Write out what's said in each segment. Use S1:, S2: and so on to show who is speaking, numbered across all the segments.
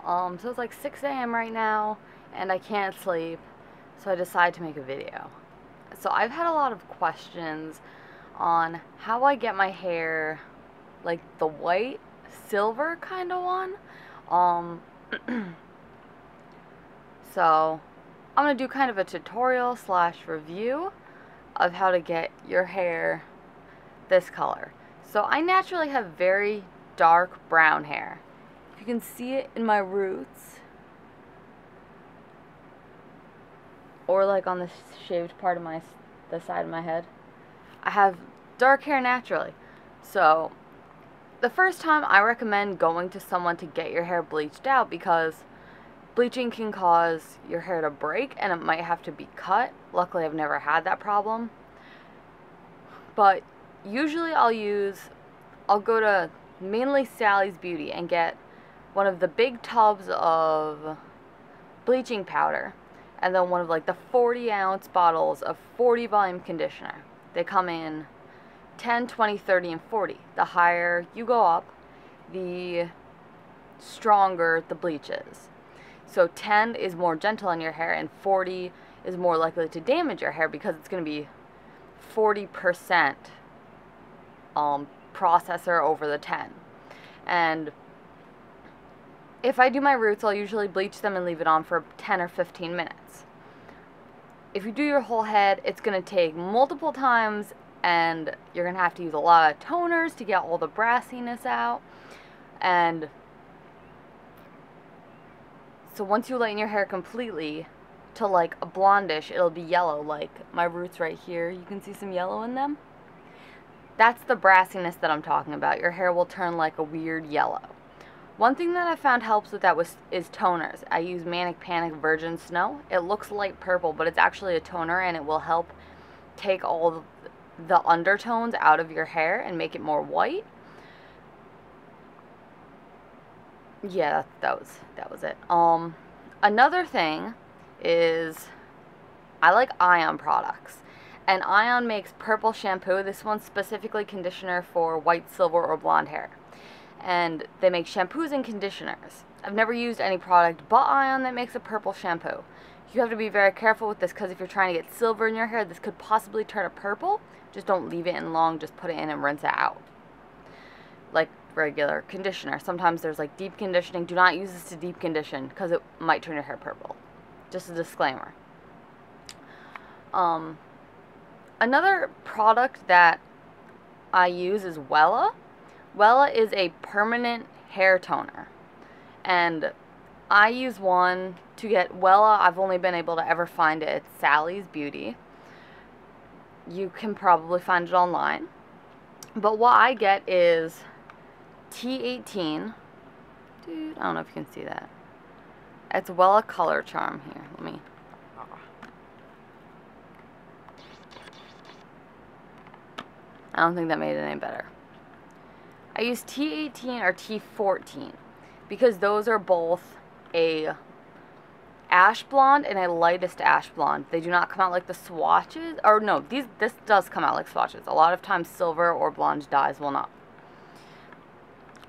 S1: So it's like 6 a.m. right now, and I can't sleep, so I decided to make a video. So I've had a lot of questions on how I get my hair like the white silver kind of one. So I'm gonna do kind of a tutorial slash review of how to get your hair this color. So I naturally have very dark brown hair. You can see it in my roots, or like on the shaved part of the side of my head. I have dark hair naturally. So the first time, I recommend going to someone to get your hair bleached out, because bleaching can cause your hair to break and it might have to be cut. Luckily, I've never had that problem. But usually I'll go to mainly Sally's Beauty and get one of the big tubs of bleaching powder, and then one of like the 40-ounce bottles of 40 volume conditioner. They come in 10, 20, 30, and 40. The higher you go up, the stronger the bleach is. So 10 is more gentle on your hair, and 40 is more likely to damage your hair, because it's going to be 40% processor over the 10. And if I do my roots, I'll usually bleach them and leave it on for 10 or 15 minutes. If you do your whole head, it's going to take multiple times, and you're going to have to use a lot of toners to get all the brassiness out. And so once you lighten your hair completely to like a blondish, it'll be yellow, like my roots right here. You can see some yellow in them. That's the brassiness that I'm talking about. Your hair will turn like a weird yellow. One thing that I found helps with that is toners. I use Manic Virgin Snow. It looks light purple, but it's actually a toner, and it will help take all the undertones out of your hair and make it more white. Yeah, that was it. Another thing is I like Ion products. And Ion makes purple shampoo. This one's specifically conditioner for white, silver, or blonde hair. And they make shampoos and conditioners. I've never used any product but Ion that makes a purple shampoo. You have to be very careful with this, because if you're trying to get silver in your hair, this could possibly turn it purple. Just don't leave it in long, just put it in and rinse it out. Like regular conditioner. Sometimes there's like deep conditioning. Do not use this to deep condition, because it might turn your hair purple. Just a disclaimer. Another product that I use is Wella. Wella is a permanent hair toner, and I use one to get Wella. I've only been able to ever find it at Sally's Beauty. You can probably find it online, but what I get is T18. Dude, I don't know if you can see that. It's Wella Color Charm. Here, let me. I don't think that made it any better. I use T18 or T14 because those are both a ash blonde and a lightest ash blonde. They do not come out like the swatches. Or no, this does come out like swatches. A lot of times silver or blonde dyes will not.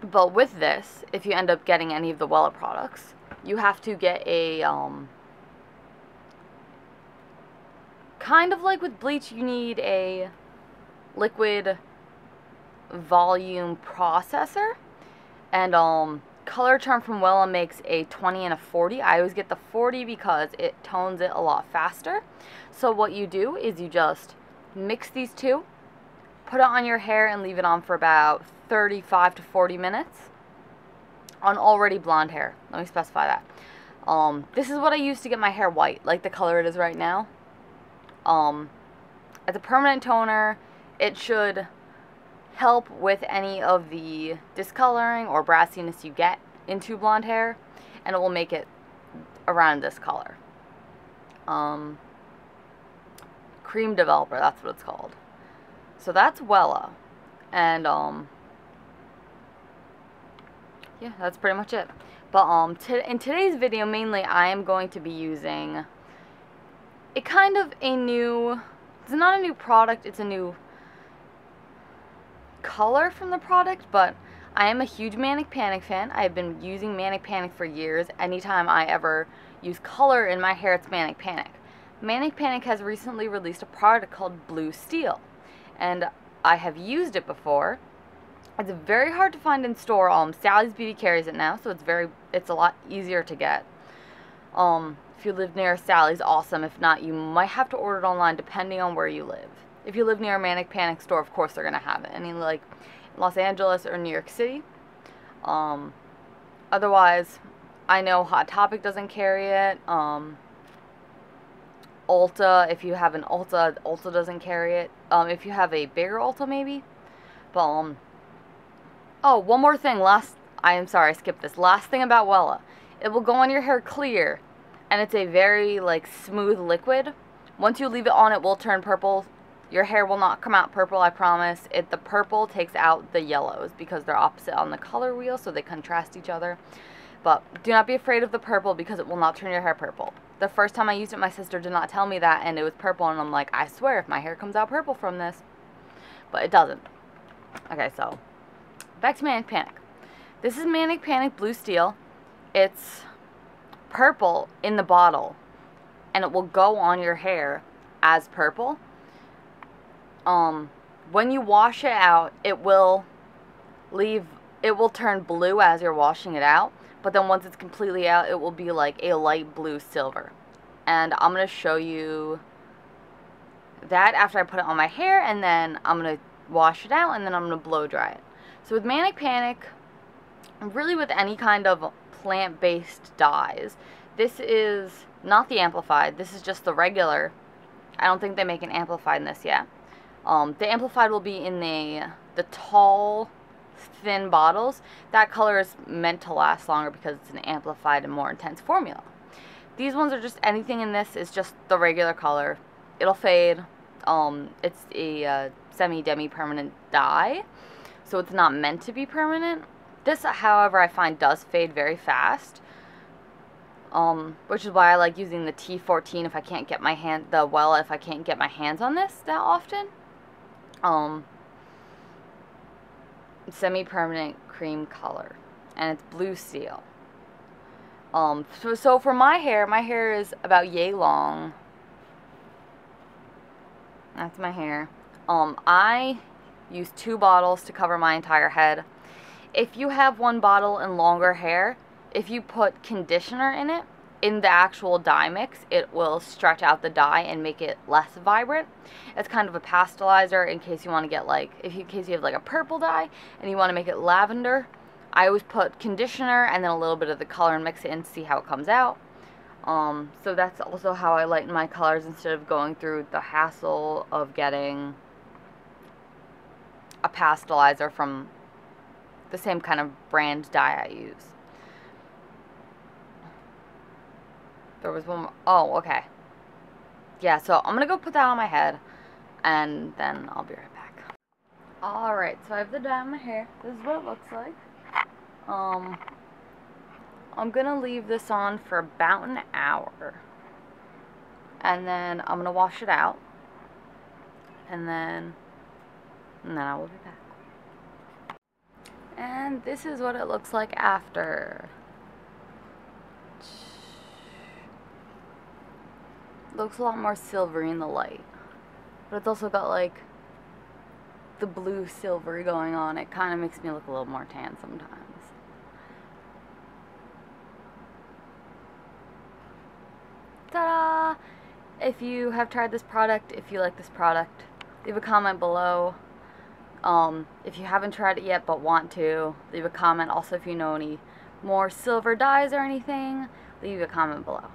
S1: But with this, if you end up getting any of the Wella products, you have to get a kind of like with bleach, you need a liquid volume processor, and Color Charm from Wella makes a 20 and a 40. I always get the 40 because it tones it a lot faster. So what you do is you just mix these two, put it on your hair, and leave it on for about 35 to 40 minutes on already blonde hair. Let me specify that. This is what I use to get my hair white, like the color it is right now. It's a permanent toner. It should help with any of the discoloring or brassiness you get into blonde hair, and it will make it around this color. Cream Developer, that's what it's called. So that's Wella, and yeah, that's pretty much it. But in today's video, mainly I am going to be using a kind of a new, it's not a new product, it's a new color from the product, but I am a huge Manic Panic fan. I have been using Manic Panic for years. Anytime I ever use color in my hair, it's Manic Panic. Manic Panic has recently released a product called Blue Steel, and I have used it before. It's very hard to find in store. Sally's Beauty carries it now, so it's a lot easier to get. If you live near Sally's, awesome. If not, you might have to order it online depending on where you live. If you live near a Manic Panic store, of course they're gonna have it. Any like Los Angeles or New York City. Otherwise, I know Hot Topic doesn't carry it. Ulta, if you have an Ulta, Ulta doesn't carry it. If you have a bigger Ulta, maybe. But, oh, one more thing. I am sorry, I skipped this. Last thing about Wella. It will go on your hair clear, and it's a very, like, smooth liquid. Once you leave it on, it will turn purple. Your hair will not come out purple, I promise. The purple takes out the yellows because they're opposite on the color wheel, so they contrast each other. But do not be afraid of the purple because it will not turn your hair purple. The first time I used it, my sister did not tell me that, and it was purple, and I'm like, I swear, if my hair comes out purple from this. But it doesn't. Okay, so, back to Manic Panic. This is Manic Panic Blue Steel. It's purple in the bottle, and it will go on your hair as purple. When you wash it out, it will turn blue as you're washing it out. But then once it's completely out, it will be like a light blue silver. And I'm going to show you that after I put it on my hair, and then I'm going to wash it out, and then I'm going to blow dry it. So with Manic Panic, really with any kind of plant-based dyes, this is not the amplified, this is just the regular. I don't think they make an amplified in this yet. The amplified will be in the tall, thin bottles. That color is meant to last longer because it's an amplified and more intense formula. These ones are just, anything in this is just the regular color. It'll fade. It's a semi-demi-permanent dye, so it's not meant to be permanent. This, however, I find does fade very fast, which is why I like using the T14 if I can't get my if I can't get my hands on this that often. Semi-permanent cream color, and it's Blue Steel. So for my hair is about yay long. That's my hair. I use 2 bottles to cover my entire head. If you have 1 bottle and longer hair, if you put conditioner in it, in the actual dye mix, it will stretch out the dye and make it less vibrant. It's kind of a pastelizer in case you want to get in case you have like a purple dye and you want to make it lavender. I always put conditioner and then a little bit of the color and mix it in to see how it comes out. So that's also how I lighten my colors instead of going through the hassle of getting a pastelizer from the same kind of brand dye I use. There was one more. Oh, okay. Yeah, so I'm going to go put that on my head, and then I'll be right back. Alright, so I have the dye on my hair. This is what it looks like. I'm going to leave this on for about an hour. And then I'm going to wash it out. And then I will be back. And this is what it looks like after. Looks a lot more silvery in the light, but it's also got like the blue silvery going on. It kind of makes me look a little more tan sometimes. Ta-da! If you have tried this product, if you like this product, leave a comment below. If you haven't tried it yet but want to, leave a comment. Also, if you know any more silver dyes or anything, leave a comment below.